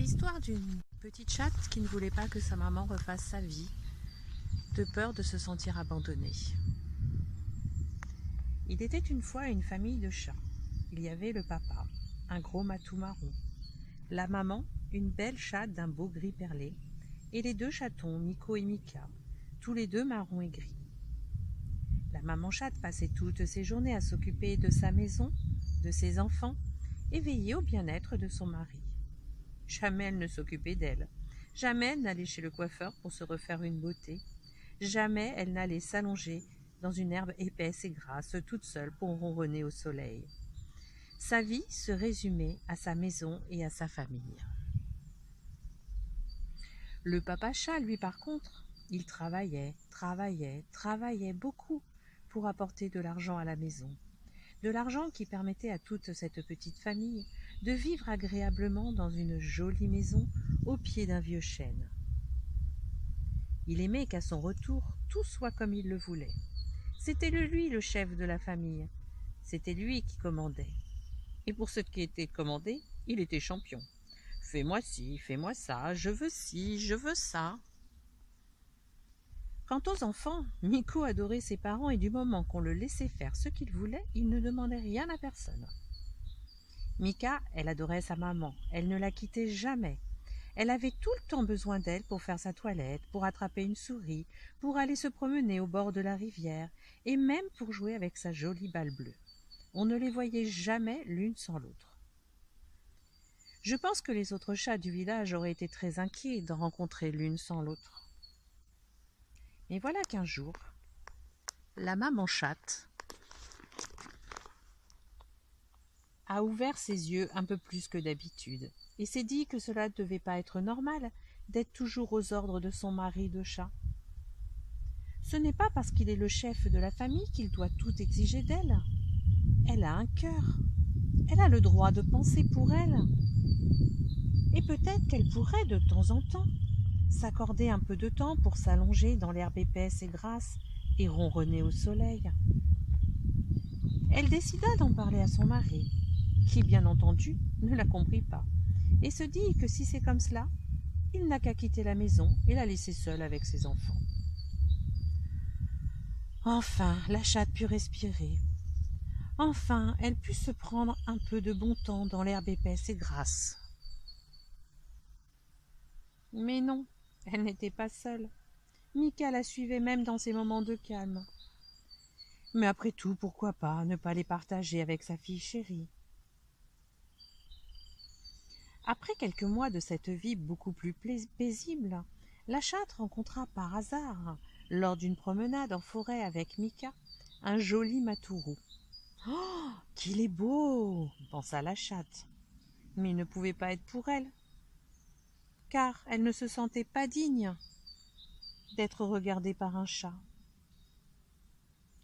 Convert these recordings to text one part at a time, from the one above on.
l'histoire d'une petite chatte qui ne voulait pas que sa maman refasse sa vie, de peur de se sentir abandonnée. Il était une fois une famille de chats. Il y avait le papa, un gros matou marron, la maman, une belle chatte d'un beau gris perlé, et les deux chatons, Miko et Mika, tous les deux marrons et gris. La maman chatte passait toutes ses journées à s'occuper de sa maison, de ses enfants, et veiller au bien-être de son mari. Jamais elle ne s'occupait d'elle. Jamais elle n'allait chez le coiffeur pour se refaire une beauté. Jamais elle n'allait s'allonger dans une herbe épaisse et grasse, toute seule pour ronronner au soleil. Sa vie se résumait à sa maison et à sa famille. Le papa chat, lui, par contre, il travaillait beaucoup pour apporter de l'argent à la maison. De l'argent qui permettait à toute cette petite famille de vivre agréablement dans une jolie maison au pied d'un vieux chêne. Il aimait qu'à son retour, tout soit comme il le voulait. C'était lui le chef de la famille. C'était lui qui commandait. Et pour ce qui était commandé, il était champion. Fais-moi ci, fais-moi ça, je veux ci, je veux ça. Quant aux enfants, Miko adorait ses parents et du moment qu'on le laissait faire ce qu'il voulait, il ne demandait rien à personne. Mika, elle adorait sa maman, elle ne la quittait jamais. Elle avait tout le temps besoin d'elle pour faire sa toilette, pour attraper une souris, pour aller se promener au bord de la rivière et même pour jouer avec sa jolie balle bleue. On ne les voyait jamais l'une sans l'autre. Je pense que les autres chats du village auraient été très inquiets d'en rencontrer l'une sans l'autre. Mais voilà qu'un jour, la maman chatte a ouvert ses yeux un peu plus que d'habitude et s'est dit que cela ne devait pas être normal d'être toujours aux ordres de son mari de chat. Ce n'est pas parce qu'il est le chef de la famille qu'il doit tout exiger d'elle. Elle a un cœur. Elle a le droit de penser pour elle. Et peut-être qu'elle pourrait, de temps en temps, s'accorder un peu de temps pour s'allonger dans l'herbe épaisse et grasse et ronronner au soleil. Elle décida d'en parler à son mari, qui, bien entendu, ne la comprit pas, et se dit que si c'est comme cela, il n'a qu'à quitter la maison et la laisser seule avec ses enfants. Enfin, la chatte put respirer. Enfin, elle put se prendre un peu de bon temps dans l'herbe épaisse et grasse. Mais non, elle n'était pas seule. Mika la suivait même dans ses moments de calme. Mais après tout, pourquoi pas ne pas les partager avec sa fille chérie? Après quelques mois de cette vie beaucoup plus paisible, la chatte rencontra par hasard, lors d'une promenade en forêt avec Mika, un joli matourou. « Oh, qu'il est beau !» pensa la chatte. Mais il ne pouvait pas être pour elle, car elle ne se sentait pas digne d'être regardée par un chat.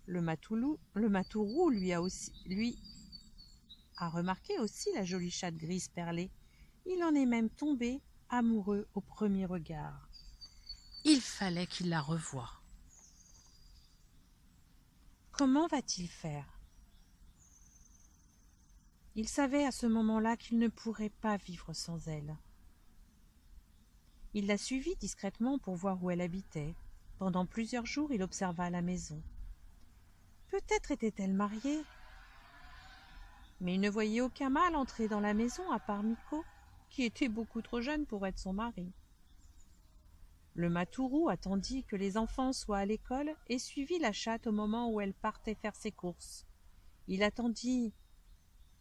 Le matourou lui a remarqué aussi la jolie chatte grise perlée. Il en est même tombé amoureux au premier regard. Il fallait qu'il la revoie. Comment va-t-il faire? Il savait à ce moment-là qu'il ne pourrait pas vivre sans elle. Il la suivit discrètement pour voir où elle habitait. Pendant plusieurs jours, il observa la maison. Peut-être était-elle mariée, mais il ne voyait aucun mâle entrer dans la maison à part Miko, qui était beaucoup trop jeune pour être son mari. Le matourou attendit que les enfants soient à l'école et suivit la chatte au moment où elle partait faire ses courses. Il attendit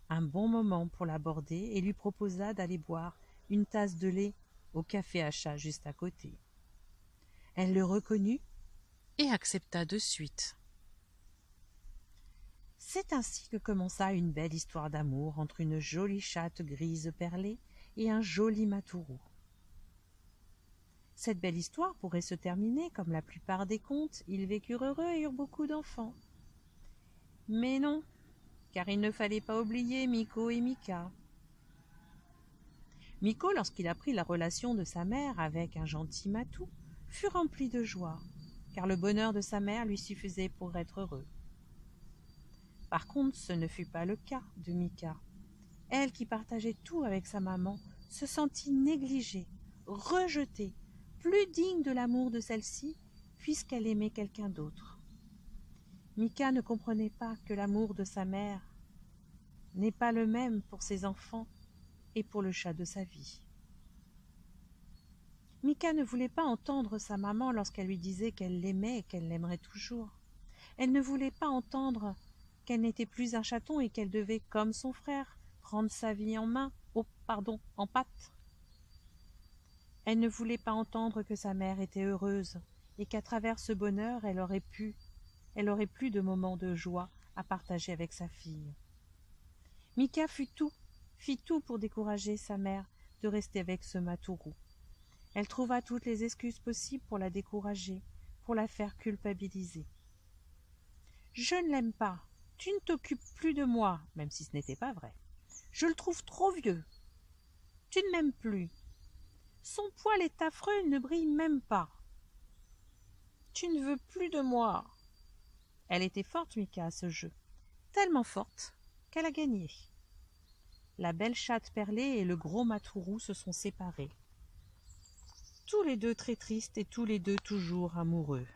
un bon moment pour l'aborder et lui proposa d'aller boire une tasse de lait au café à chat juste à côté. Elle le reconnut et accepta de suite. C'est ainsi que commença une belle histoire d'amour entre une jolie chatte grise perlée et un joli matourou. Cette belle histoire pourrait se terminer comme la plupart des contes, ils vécurent heureux et eurent beaucoup d'enfants. Mais non, car il ne fallait pas oublier Miko et Mika. Miko, lorsqu'il apprit la relation de sa mère avec un gentil matou, fut rempli de joie, car le bonheur de sa mère lui suffisait pour être heureux. Par contre, ce ne fut pas le cas de Mika. Elle, qui partageait tout avec sa maman, se sentit négligée, rejetée, plus digne de l'amour de celle-ci, puisqu'elle aimait quelqu'un d'autre. Mika ne comprenait pas que l'amour de sa mère n'est pas le même pour ses enfants et pour le chat de sa vie. Mika ne voulait pas entendre sa maman lorsqu'elle lui disait qu'elle l'aimait et qu'elle l'aimerait toujours. Elle ne voulait pas entendre qu'elle n'était plus un chaton et qu'elle devait, comme son frère, prendre sa vie en main, en pattes. Elle ne voulait pas entendre que sa mère était heureuse et qu'à travers ce bonheur, elle aurait plus de moments de joie à partager avec sa fille. Mika fit tout pour décourager sa mère de rester avec ce matourou. Elle trouva toutes les excuses possibles pour la décourager, pour la faire culpabiliser. « Je ne l'aime pas. Tu ne t'occupes plus de moi, même si ce n'était pas vrai. Je le trouve trop vieux. Tu ne m'aimes plus. Son poil est affreux, il ne brille même pas. Tu ne veux plus de moi. » Elle était forte, Mika, à ce jeu, tellement forte qu'elle a gagné. La belle chatte perlée et le gros matourou se sont séparés. Tous les deux très tristes et tous les deux toujours amoureux.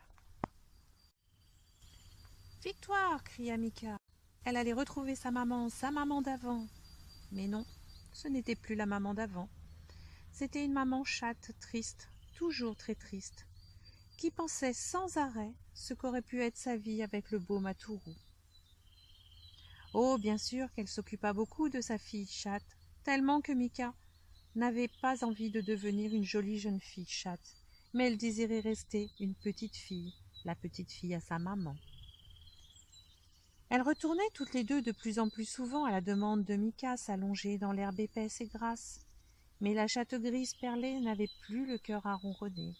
« Victoire !» cria Mika. Elle allait retrouver sa maman d'avant. Mais non, ce n'était plus la maman d'avant. C'était une maman chatte, triste, toujours très triste, qui pensait sans arrêt ce qu'aurait pu être sa vie avec le beau matourou. Oh, bien sûr qu'elle s'occupa beaucoup de sa fille chatte, tellement que Mika n'avait pas envie de devenir une jolie jeune fille chatte, mais elle désirait rester une petite fille, la petite fille à sa maman. Elles retournaient toutes les deux de plus en plus souvent à la demande de Mika s'allonger dans l'herbe épaisse et grasse. Mais la chatte grise perlée n'avait plus le cœur à ronronner.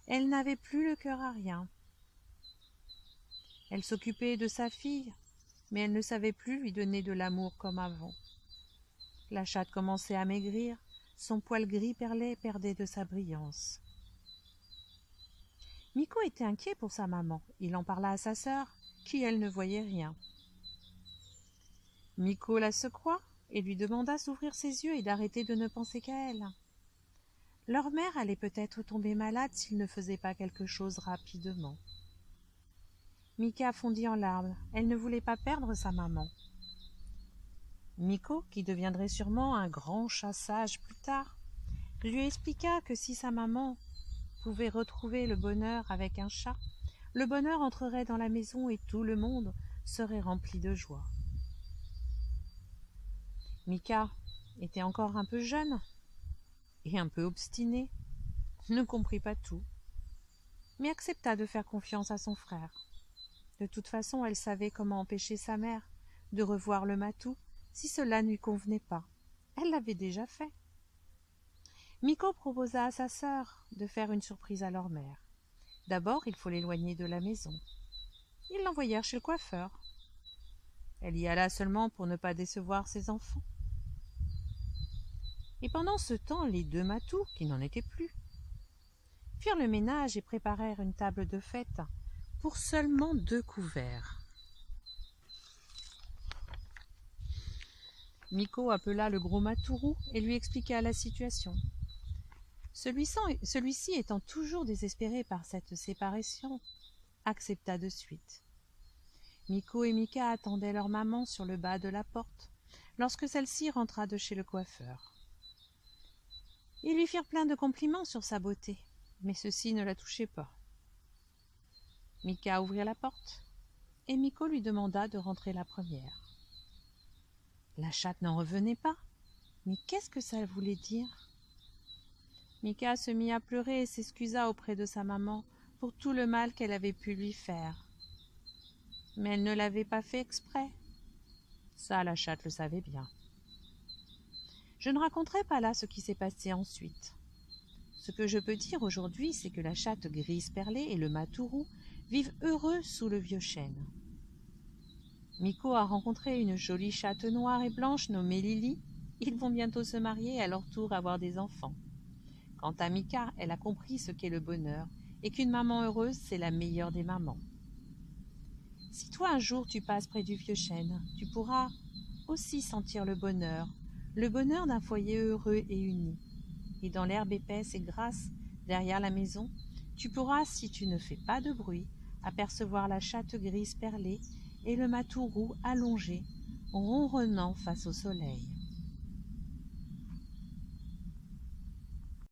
Elle n'avait plus le cœur à rien. Elle s'occupait de sa fille, mais elle ne savait plus lui donner de l'amour comme avant. La chatte commençait à maigrir, son poil gris perlé perdait de sa brillance. Miko était inquiet pour sa maman. Il en parla à sa sœur, qui, elle, ne voyait rien. Miko la secoua et lui demanda d'ouvrir ses yeux et d'arrêter de ne penser qu'à elle. Leur mère allait peut-être tomber malade s'il ne faisait pas quelque chose rapidement. Mika fondit en larmes. Elle ne voulait pas perdre sa maman. Miko, qui deviendrait sûrement un grand chat sage plus tard, lui expliqua que si sa maman pouvait retrouver le bonheur avec un chat, le bonheur entrerait dans la maison et tout le monde serait rempli de joie. Mika était encore un peu jeune et un peu obstinée, ne comprit pas tout, mais accepta de faire confiance à son frère. De toute façon, elle savait comment empêcher sa mère de revoir le matou si cela ne lui convenait pas. Elle l'avait déjà fait. Miko proposa à sa sœur de faire une surprise à leur mère. D'abord, il faut l'éloigner de la maison. Ils l'envoyèrent chez le coiffeur. Elle y alla seulement pour ne pas décevoir ses enfants. Et pendant ce temps, les deux matous, qui n'en étaient plus, firent le ménage et préparèrent une table de fête pour seulement 2 couverts. Miko appela le gros matourou et lui expliqua la situation. Celui-ci étant toujours désespéré par cette séparation, accepta de suite. Miko et Mika attendaient leur maman sur le bas de la porte lorsque celle-ci rentra de chez le coiffeur. Ils lui firent plein de compliments sur sa beauté, mais ceux-ci ne la touchaient pas. Mika ouvrit la porte et Miko lui demanda de rentrer la première. La chatte n'en revenait pas. Mais qu'est-ce que ça voulait dire? Mika se mit à pleurer et s'excusa auprès de sa maman pour tout le mal qu'elle avait pu lui faire. Mais elle ne l'avait pas fait exprès. Ça, la chatte le savait bien. Je ne raconterai pas là ce qui s'est passé ensuite. Ce que je peux dire aujourd'hui, c'est que la chatte grise perlée et le matourou vivent heureux sous le vieux chêne. Miko a rencontré une jolie chatte noire et blanche nommée Lily. Ils vont bientôt se marier et à leur tour avoir des enfants. Quant à Mika, elle a compris ce qu'est le bonheur et qu'une maman heureuse, c'est la meilleure des mamans. Si toi un jour tu passes près du vieux chêne, tu pourras aussi sentir le bonheur le bonheur d'un foyer heureux et uni. Et dans l'herbe épaisse et grasse derrière la maison, tu pourras, si tu ne fais pas de bruit, apercevoir la chatte grise perlée et le matou roux allongé, ronronnant face au soleil.